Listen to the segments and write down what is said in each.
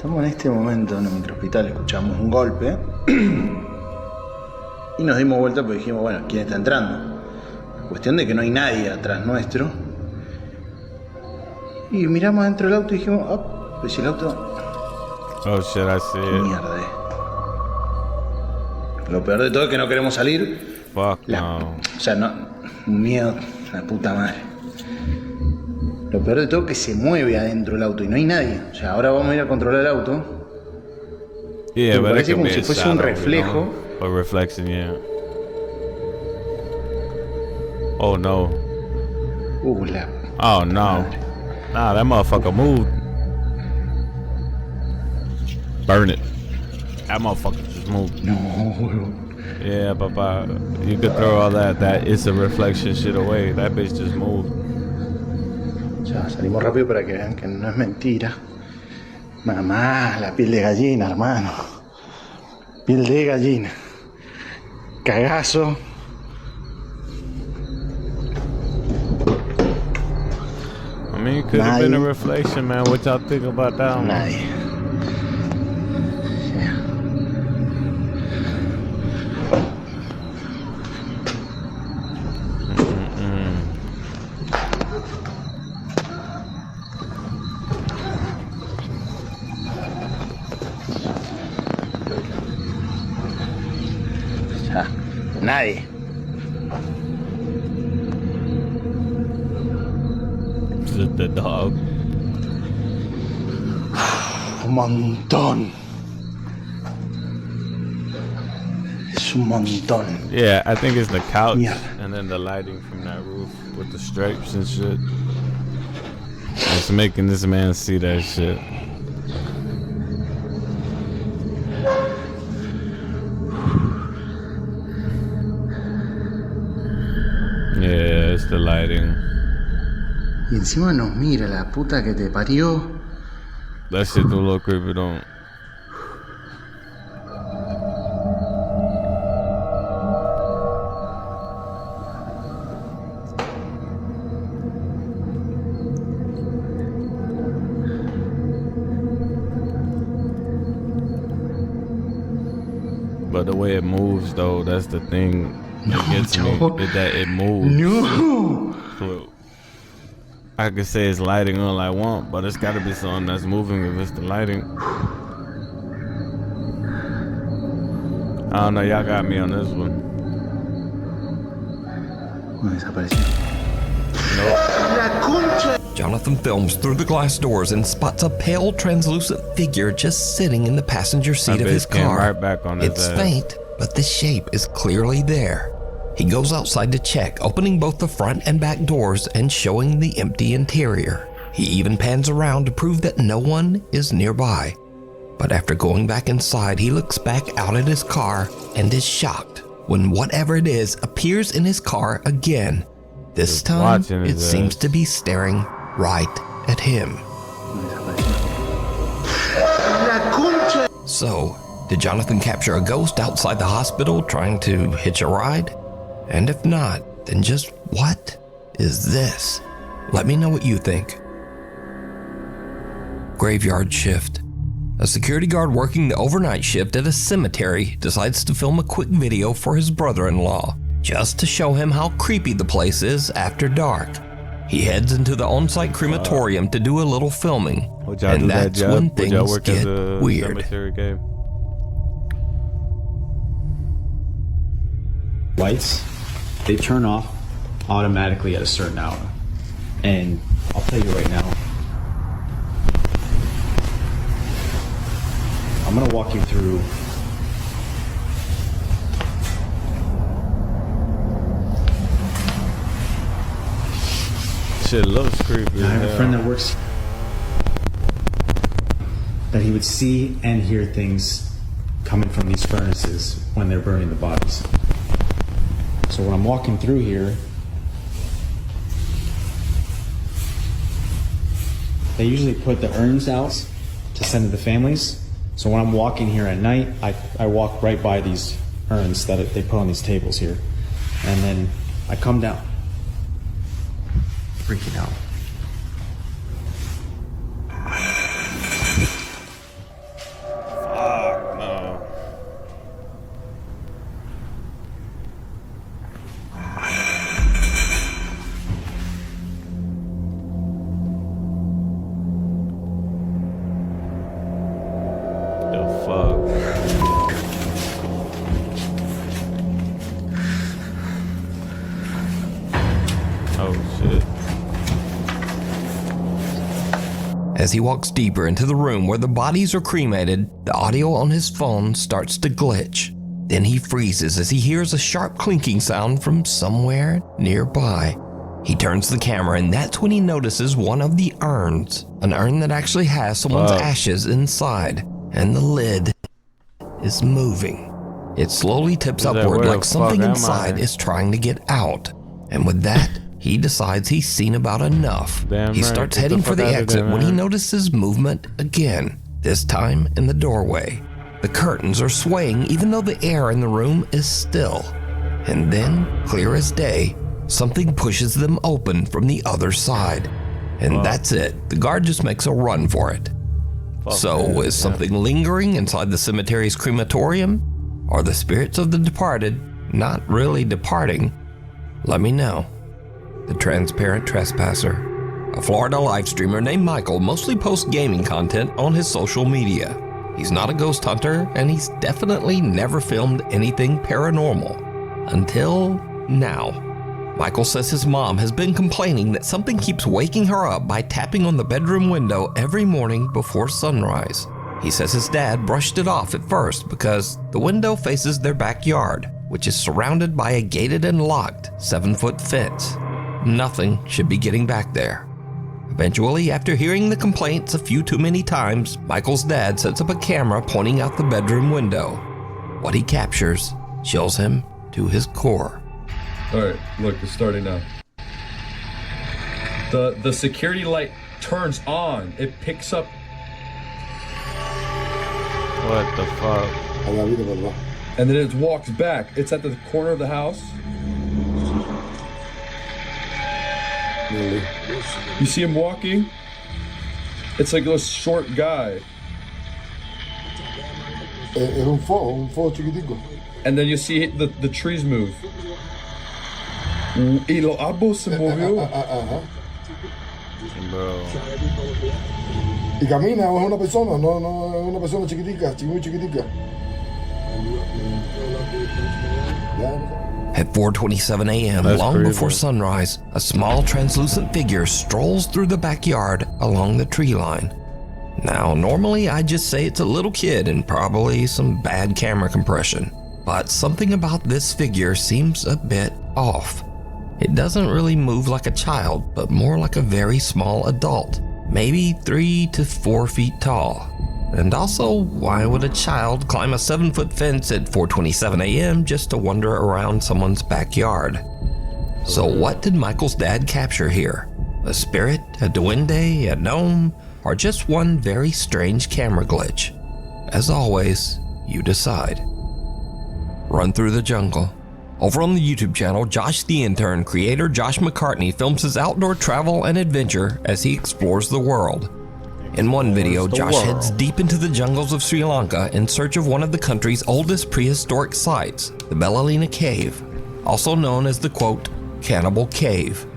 Estamos en este momento en el microhospital, escuchamos un golpe y nos dimos vuelta porque dijimos, bueno, ¿quién está entrando? Cuestión de que no hay nadie atrás nuestro. Y miramos dentro del auto y dijimos, oh, pues el auto... Oh shit, I see it. Mierda. Lo peor de todo es que no queremos salir. Fuck no. O sea, no, un miedo, la puta madre. Lo peor de todo es que se mueve adentro del auto y no hay nadie. O sea, ahora vamos a ir a controlar el auto. Yeah, me but parece it could como be si a fuese shadow, un reflejo. you know? A reflection, yeah. Oh no. La... Oh no. Madre. Nah, that motherfucker moved. Burn it. That motherfucker just moved. No, huevo. Yeah, papá. You could throw all that it's a reflection shit away. That bitch just moved. Ya, salimos rápido para que vean que no es mentira. Mamá, la piel de gallina, hermano. Piel de gallina. Cagazo. I mean, it could have been a reflection, man. What y'all think about that one? Nadie. Ya, nadie. Just the dog. Un montón. Es un montón. Yeah, I think it's the couch Mierda. and then the lighting from that roof with the stripes and shit. It's making this man see that shit. Yeah, it's the lighting. Y encima nos mira la puta que te parió. That shit do look creepy, don't. But the way it moves, though, that's the thing. It gets me. That it moves. No. So, I could say it's lighting all I want, but it's gotta be something that's moving if it's the lighting. I don't know, y'all got me on this one. Desapareció. Jonathan films through the glass doors and spots a pale, translucent figure just sitting in the passenger seat of his car. Right back on his It's ass. faint, but the shape is clearly there. He goes outside to check, opening both the front and back doors and showing the empty interior. He even pans around to prove that no one is nearby. But after going back inside, he looks back out at his car and is shocked when whatever it is appears in his car again. This Just time, watching it his seems ass. to be staring right at him. So, did Jonathan capture a ghost outside the hospital trying to hitch a ride? And if not, then just what is this? Let me know what you think. Graveyard shift. A security guard working the overnight shift at a cemetery decides to film a quick video for his brother-in-law, just to show him how creepy the place is after dark. He heads into the on-site crematorium to do a little filming, and that's when things get weird. Lights, they turn off automatically at a certain hour. And I'll tell you right now, I'm gonna walk you through Shit looks creepy. I have a friend that works that he would see and hear things coming from these furnaces when they're burning the bodies. So when I'm walking through here, they usually put the urns out to send to the families. So when I'm walking here at night, I walk right by these urns that they put on these tables here. And then I come down. Freaking out. Oh shit. As he walks deeper into the room where the bodies are cremated, the audio on his phone starts to glitch. Then he freezes as he hears a sharp clinking sound from somewhere nearby. He turns the camera, and that's when he notices one of the urns. An urn that actually has someone's ashes inside, and the lid is moving. It slowly tips upward like something inside is trying to get out. And with that, he decides he's seen about enough. He starts heading for the exit when he notices movement again, this time in the doorway. The curtains are swaying even though the air in the room is still. And then, clear as day, something pushes them open from the other side. And that's it. The guard just makes a run for it. So, is something lingering inside the cemetery's crematorium? Are the spirits of the departed not really departing? Let me know. The Transparent Trespasser, a Florida live streamer named Michael, mostly posts gaming content on his social media. He's not a ghost hunter, and he's definitely never filmed anything paranormal. Until now. Michael says his mom has been complaining that something keeps waking her up by tapping on the bedroom window every morning before sunrise. He says his dad brushed it off at first because the window faces their backyard, which is surrounded by a gated and locked 7-foot fence. Nothing should be getting back there. Eventually, after hearing the complaints a few too many times, Michael's dad sets up a camera pointing out the bedroom window. What he captures chills him to his core. All right, look, it's starting now. The security light turns on. It picks up. What the fuck? And then it walks back. It's at the corner of the house. You see him walking? It's like a short guy. un fuego chiquitico. And then you see the trees move. Y los árboles se movió. Bro. Y camina, es una persona, no es una persona chiquitica, muy chiquitica. At 4:27 a.m., long before sunrise, a small translucent figure strolls through the backyard along the tree line. Now, normally I'd just say it's a little kid and probably some bad camera compression, but something about this figure seems a bit off. It doesn't really move like a child, but more like a very small adult, maybe 3 to 4 feet tall. And also, why would a child climb a 7-foot fence at 4:27 a.m. just to wander around someone's backyard? So what did Michael's dad capture here? A spirit, a duende, a gnome, or just one very strange camera glitch? As always, you decide. Run through the jungle. Over on the YouTube channel, Josh the Intern creator Josh McCartney films his outdoor travel and adventure as he explores the world. In one video, Josh heads deep into the jungles of Sri Lanka in search of one of the country's oldest prehistoric sites, the Belalina Cave, also known as the, quote, Cannibal Cave.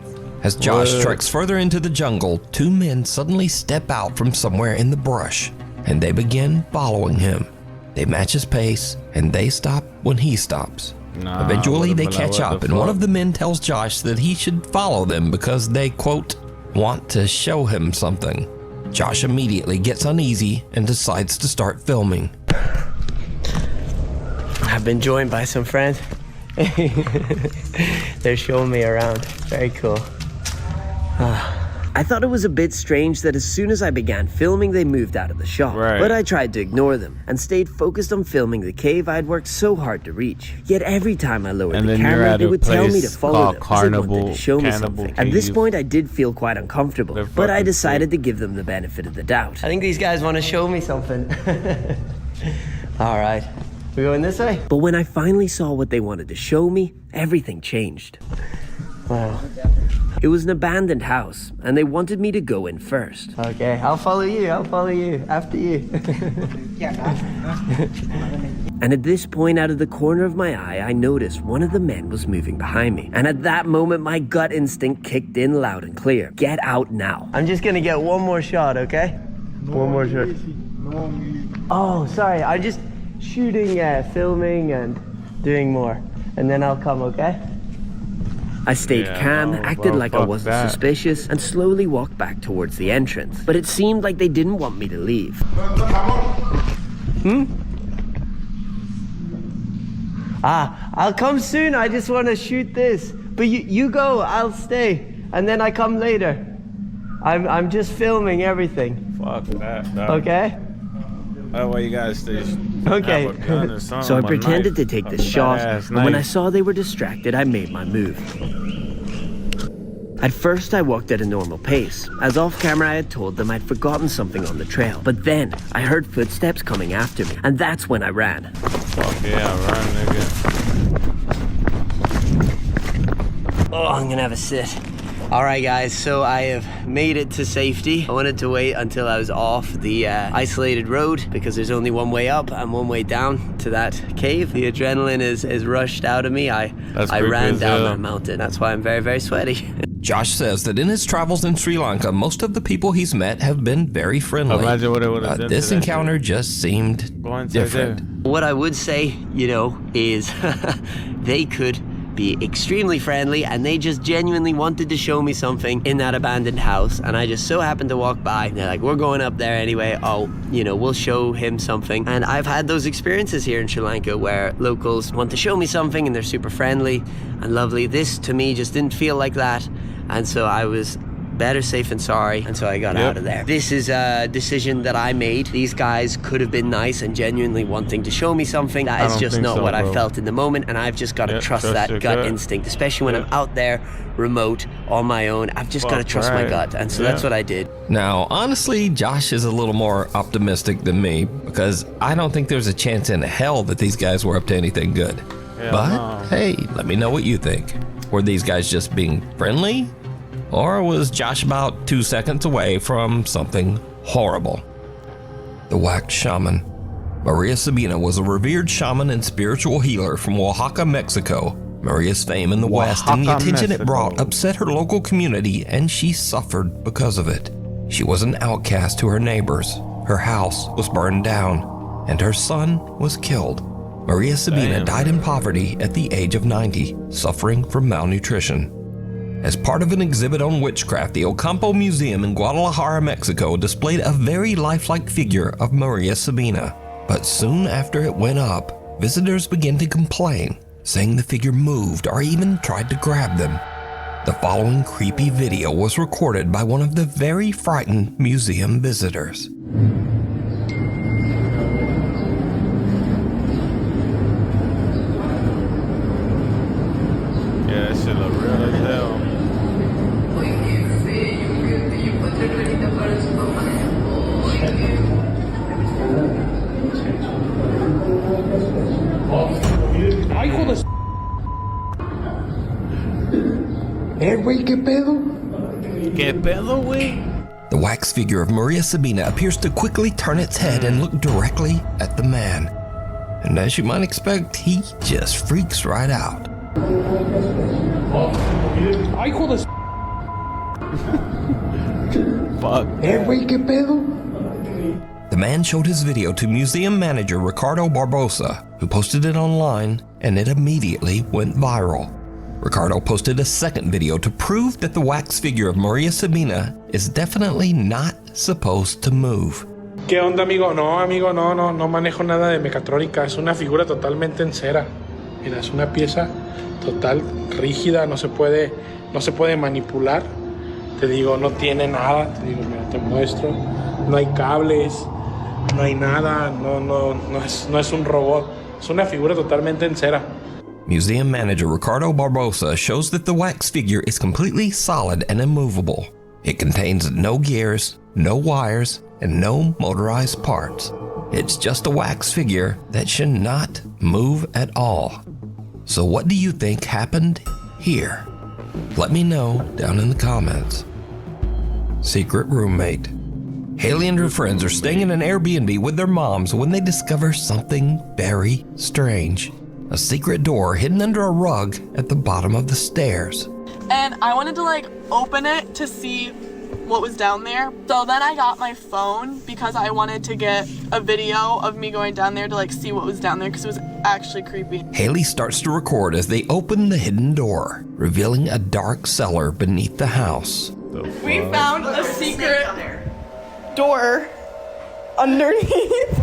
As Josh treks further into the jungle, 2 men suddenly step out from somewhere in the brush, and they begin following him. They match his pace, and they stop when he stops. Eventually, they catch up, and one of the men tells Josh that he should follow them because they, quote, want to show him something. Josh immediately gets uneasy and decides to start filming. I've been joined by some friends. They're showing me around. Very cool. I thought it was a bit strange that as soon as I began filming, they moved out of the shot. Right. But I tried to ignore them and stayed focused on filming the cave I'd worked so hard to reach. Yet every time I lowered the camera, they would tell me to follow them because they wanted to show me something. At this point, I did feel quite uncomfortable, but I decided to give them the benefit of the doubt. I think these guys want to show me something. All right. We going this way? But when I finally saw what they wanted to show me, everything changed. Wow. It was an abandoned house, and they wanted me to go in first. Okay, I'll follow you, after you. And at this point, out of the corner of my eye, I noticed one of the men was moving behind me. And at that moment, my gut instinct kicked in loud and clear. Get out now. I'm just gonna get one more shot, okay? One more shot. Oh, sorry, I'm just shooting, filming, and doing more. And then I'll come, okay? I stayed calm, acted like I wasn't suspicious, and slowly walked back towards the entrance. But it seemed like they didn't want me to leave. I'll come soon. I just want to shoot this. But you go, I'll stay. And then I come later. I'm just filming everything. Fuck that, dog. Okay? That way you guys stay. Okay. Have a gun or something, So I a pretended knife, to take a this shot, badass and when I knife. saw they were distracted, I made my move. At first, I walked at a normal pace, as off camera I had told them I'd forgotten something on the trail. But then, I heard footsteps coming after me, and that's when I ran. Fuck yeah, run, nigga. Oh, I'm gonna have a sit. Alright guys, so I have made it to safety. I wanted to wait until I was off the isolated road because there's only one way up and one way down to that cave. The adrenaline is rushed out of me. I ran down that mountain. That's why I'm very, very sweaty. Josh says that in his travels in Sri Lanka, most of the people he's met have been very friendly. Imagine what it would have done. This encounter just seemed different. What I would say, is they could be extremely friendly, and they just genuinely wanted to show me something in that abandoned house, and I just so happened to walk by. They're like, we're going up there anyway. We'll show him something. And I've had those experiences here in Sri Lanka where locals want to show me something and they're super friendly and lovely. This to me just didn't feel like that, and so I was better safe than sorry, and so I got out of there. This is a decision that I made. These guys could have been nice and genuinely wanting to show me something. That is just not what I felt in the moment, and I've just got to trust that gut instinct, especially when I'm out there remote on my own. I've just got to trust my gut, and so that's what I did. Now, honestly, Josh is a little more optimistic than me because I don't think there's a chance in hell that these guys were up to anything good. Hey, let me know what you think. Were these guys just being friendly? Or was Josh about 2 seconds away from something horrible? The wax shaman. Maria Sabina was a revered shaman and spiritual healer from Oaxaca, Mexico. Maria's fame in the West and the attention it brought upset her local community, and she suffered because of it. She was an outcast to her neighbors. Her house was burned down, and her son was killed. Maria Sabina died in poverty at the age of 90, suffering from malnutrition. As part of an exhibit on witchcraft, the Ocampo Museum in Guadalajara, Mexico displayed a very lifelike figure of Maria Sabina. But soon after it went up, visitors began to complain, saying the figure moved or even tried to grab them. The following creepy video was recorded by one of the very frightened museum visitors. Yeah, that shit look real as hell. ¡Ay, hijo de güey, qué pedo! ¿Qué pedo, güey? The wax figure of Maria Sabina appears to quickly turn its head and look directly at the man. And as you might expect, he just freaks right out. ¡Ay, hijo de Fuck. güey, qué pedo! The man showed his video to museum manager Ricardo Barbosa, who posted it online, and it immediately went viral. Ricardo posted a second video to prove that the wax figure of Maria Sabina is definitely not supposed to move. ¿Qué onda, amigo? No, no manejo nada de mecatrónica. Es una figura totalmente en cera. Mira, es una pieza total, rígida, no se puede manipular. Te digo, no tiene nada. Te digo, mira, te muestro. No hay cables, no hay nada, no es un robot. Es una figura totalmente en cera. Museum manager Ricardo Barbosa shows that the wax figure is completely solid and immovable. It contains no gears, no wires, and no motorized parts. It's just a wax figure that should not move at all. So what do you think happened here? Let me know down in the comments. Secret roommate. Haley and her friends are staying in an Airbnb with their moms when they discover something very strange. A secret door hidden under a rug at the bottom of the stairs. And I wanted to open it to see what was down there. So then I got my phone because I wanted to get a video of me going down there to like see what was down there because it was actually creepy. Haley starts to record as they open the hidden door, revealing a dark cellar beneath the house. We found a secret door underneath.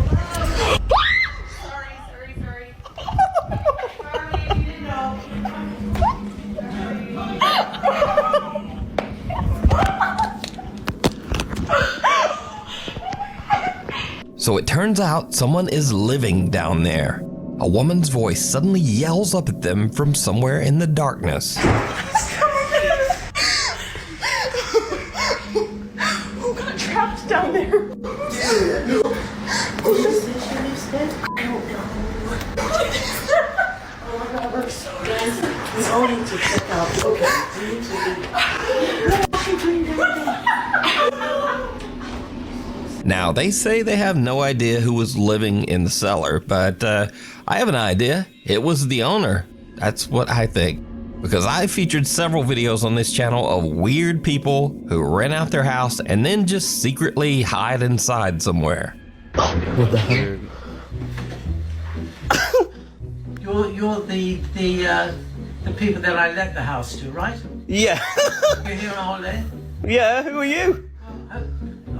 So it turns out someone is living down there. A woman's voice suddenly yells up at them from somewhere in the darkness. Who got trapped down there? Now, they say they have no idea who was living in the cellar, but I have an idea. It was the owner. That's what I think. Because I featured several videos on this channel of weird people who rent out their house and then just secretly hide inside somewhere. What the hell? You're the people that I let the house to, right? Yeah. You're here all day? Yeah, who are you?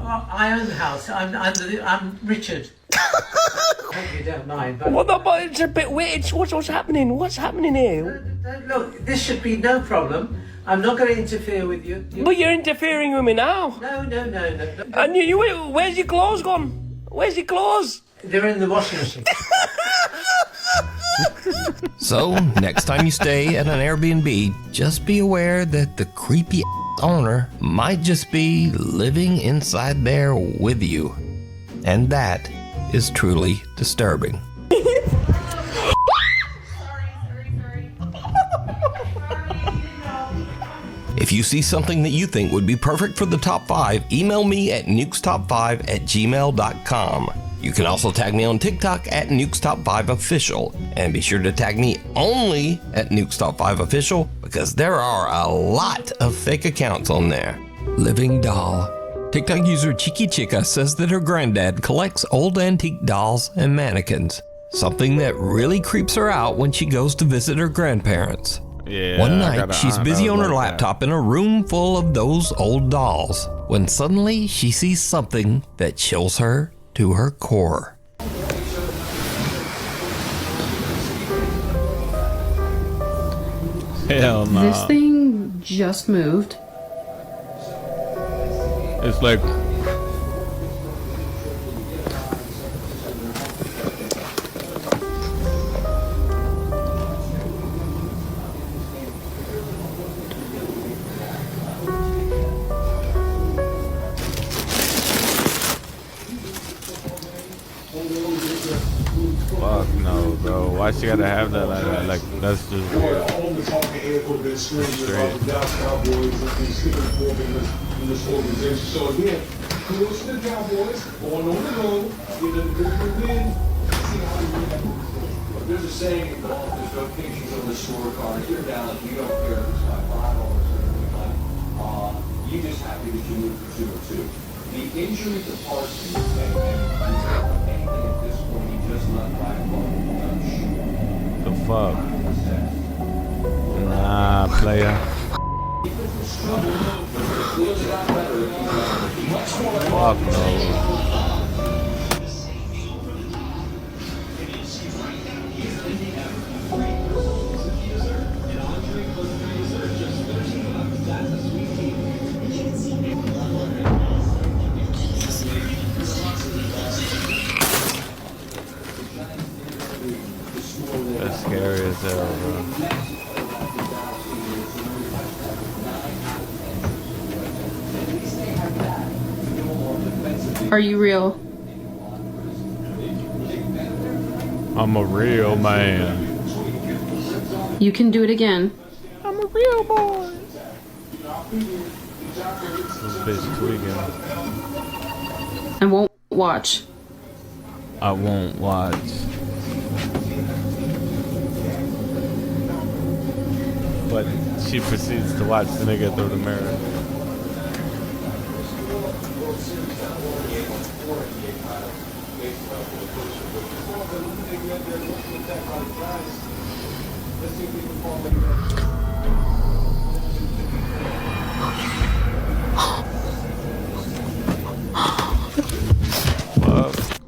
I own the house. I'm Richard. Hope you don't mind, but... What the? But it's a bit weird. What's happening? What's happening here? Look, this should be no problem. I'm not going to interfere with you. But you're interfering with me now. No. And you, where's your clothes gone? Where's your clothes? They're in the washing machine. So, next time you stay at an Airbnb, just be aware that the creepy owner might just be living inside there with you. And that is truly disturbing. If you see something that you think would be perfect for the top 5, email me at nukestop5@gmail.com. You can also tag me on TikTok at nukestop5official, and be sure to tag me only at nukestop5official because there are a lot of fake accounts on there. Living doll. TikTok user Cheeky Chica says that her granddad collects old antique dolls and mannequins, something that really creeps her out when she goes to visit her grandparents. Yeah, One night, she's busy on her laptop in a room full of those old dolls, when suddenly she sees something that chills her to her core. Hell no. This thing just moved. It's like... Fuck no, bro. Why she gotta have that like that? Like, that's just weird. Straight. So again, kudos to the Cowboys going on the road, getting a good win. See how we win. There's a saying in golf, there's no pictures on the scorecard. If you're down, if you don't care if it's by $5 or anything like you're just happy that you moved for 2-2. The injury to Parsons and anything at this point, he just let right The fuck? Nah, player. Fuck no. That's scary as hell, bro. Are you real? I'm a real man. You can do it again. I'm a real boy. This bitch tweaking. I won't watch. I won't watch. But she proceeds to watch the nigga through the mirror.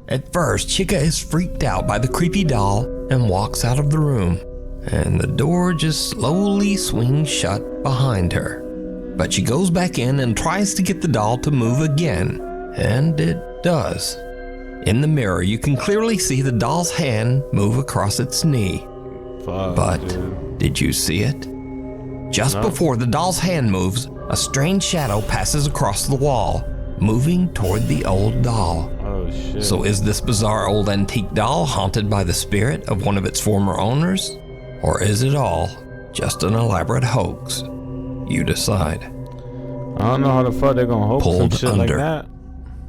At first, Chica is freaked out by the creepy doll and walks out of the room, and the door just slowly swings shut behind her. But she goes back in and tries to get the doll to move again, and it does. In the mirror, you can clearly see the doll's hand move across its knee. But did you see it? Just before the doll's hand moves, a strange shadow passes across the wall, moving toward the old doll. Oh, shit. So is this bizarre old antique doll haunted by the spirit of one of its former owners? Or is it all just an elaborate hoax? You decide. I don't know how the fuck they're gonna hoax some shit under. like that.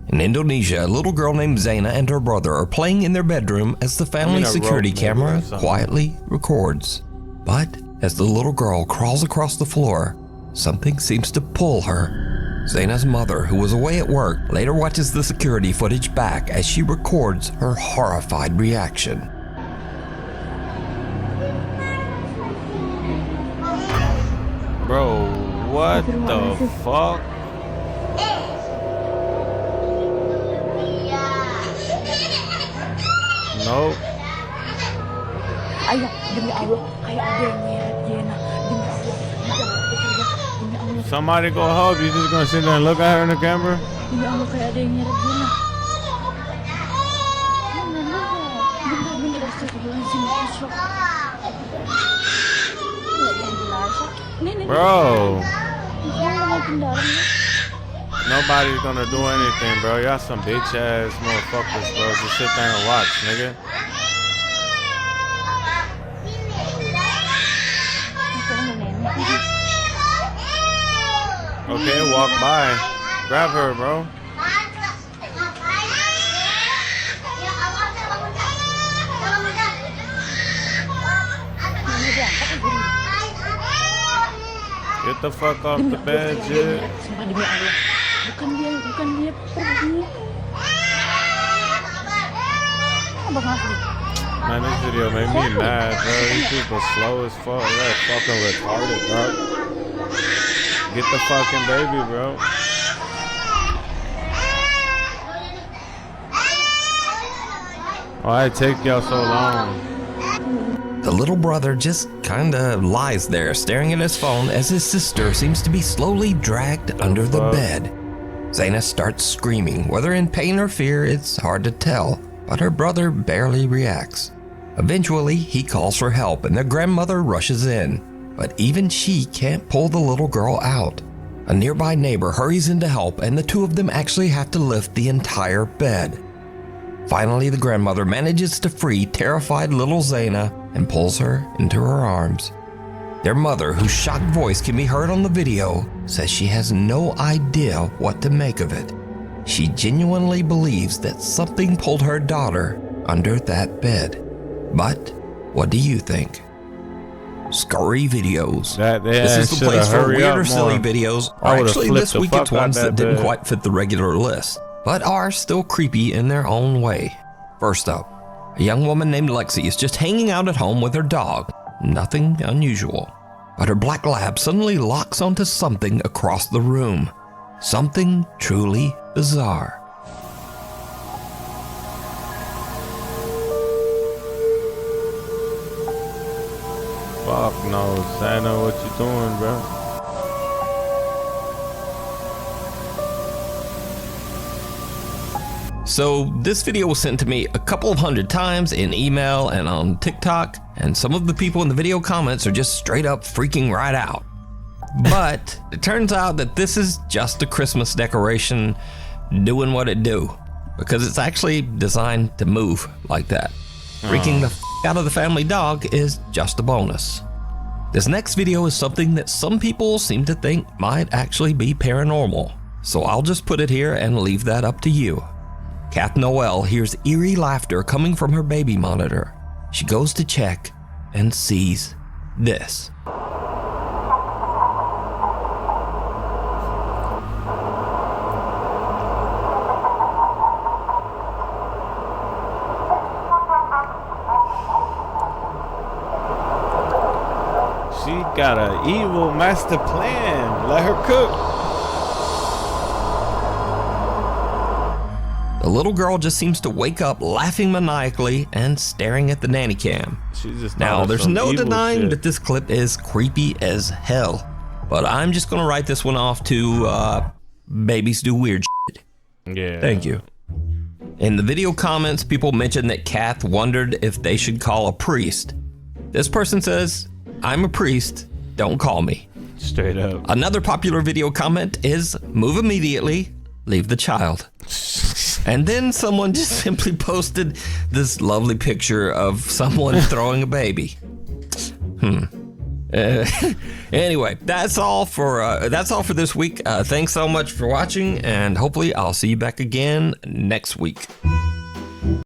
In Indonesia, a little girl named Zaina and her brother are playing in their bedroom as the family security camera quietly records. But as the little girl crawls across the floor, something seems to pull her. Zaina's mother, who was away at work, later watches the security footage back as she records her horrified reaction. Bro, what the fuck? Nope. Ayah, demi Allah, kayak ada yang nyeret Jena. Demi Allah, demi Allah. Somebody go help. You just gonna sit there and look at her in the camera? Demi Allah, kayak ada yang nyeret Jena. Bener-bener astagfirullahaladzim. Nggak yang jelas. Bro. Nobody's gonna do anything, bro. Y'all some bitch ass motherfuckers, bro. Just sit there and watch, nigga. Okay, walk by. Grab her, bro. Get the fuck off the bed, shit. Bukan dia pergi. Abang asli. Man, this video made me mad, bro. These people slow as fuck. They're fucking retarded, bro. Get the fucking baby, bro. Why it take y'all so long? The little brother just kinda lies there staring at his phone as his sister seems to be slowly dragged under the bed. Zaina starts screaming, whether in pain or fear, it's hard to tell, but her brother barely reacts. Eventually, he calls for help and their grandmother rushes in, but even she can't pull the little girl out. A nearby neighbor hurries in to help and the two of them actually have to lift the entire bed. Finally, the grandmother manages to free terrified little Zaina and pulls her into her arms. Their mother, whose shocked voice can be heard on the video, says she has no idea what to make of it. She genuinely believes that something pulled her daughter under that bed. But what do you think? Scurry videos. This is the place for weird or silly videos. Or actually, this week it's ones that didn't quite fit the regular list, but are still creepy in their own way. First up, a young woman named Lexi is just hanging out at home with her dog. Nothing unusual. But her black lab suddenly locks onto something across the room. Something truly bizarre. Fuck no, Santa, what you doing, bro? So this video was sent to me a couple of hundred times in email and on TikTok, and some of the people in the video comments are just straight up freaking right out. But it turns out that this is just a Christmas decoration doing what it do, because it's actually designed to move like that. Freaking the f out of the family dog is just a bonus. This next video is something that some people seem to think might actually be paranormal, so I'll just put it here and leave that up to you. Kath Noel hears eerie laughter coming from her baby monitor. She goes to check and sees this. got an evil master plan. Let her cook. The little girl just seems to wake up laughing maniacally and staring at the nanny cam. Now, there's no denying that this clip is creepy as hell, but I'm just gonna write this one off to babies do weird shit. Yeah. Thank you. In the video comments, people mentioned that Kath wondered if they should call a priest. This person says, I'm a priest, don't call me. Straight up. Another popular video comment is, move immediately, leave the child. And then someone just simply posted this lovely picture of someone throwing a baby. Anyway, that's all for this week. Thanks so much for watching, and hopefully I'll see you back again next week.